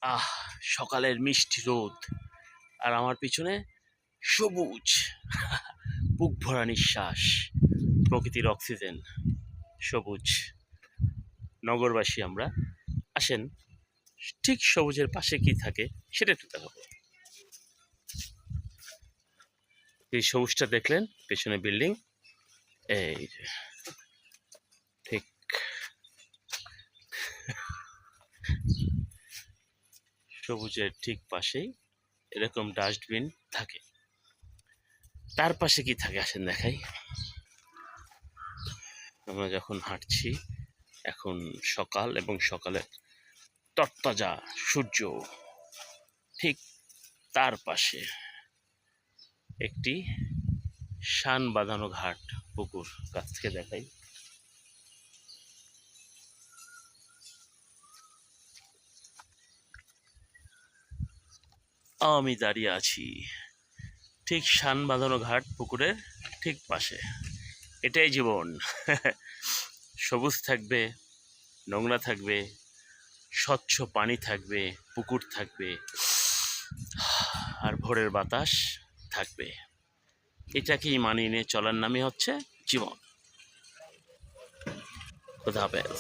আহ, সকালের মিষ্টি রোদ আর আমার পিছনে সবুজ বুক ভরা নিঃশ্বাস, প্রকৃতির অক্সিজেন, সবুজ। নগরবাসী আমরা, আসেন ঠিক সবুজের পাশে কি থাকে সেটা একটু দেখাবো। এই সবুজটা দেখলেন, পেছনে বিল্ডিং, এই যে ঠিক সবুজের ঠিক পাশেই এরকম ডাস্টবিন থাকে। তার পাশে কি থাকে আসেন দেখাই। আমরা যখন হাঁটছি, এখন সকাল এবং সকালে তরতাজা সূর্য, ঠিক তার পাশে একটি শান বাঁধানো ঘাট, পুকুর। কাছ থেকে দেখাই, আমি দাঁড়িয়ে আছি ঠিক শান বাঁধানো ঘাট পুকুরের ঠিক পাশে। এটাই জীবন। সবুজ থাকবে, নোংরা থাকবে, স্বচ্ছ পানি থাকবে, পুকুর থাকবে, আর ভোরের বাতাস থাকবে। এটাকেই মানিয়ে নিয়ে চলার নামই হচ্ছে জীবন। খোদা হাফেজ।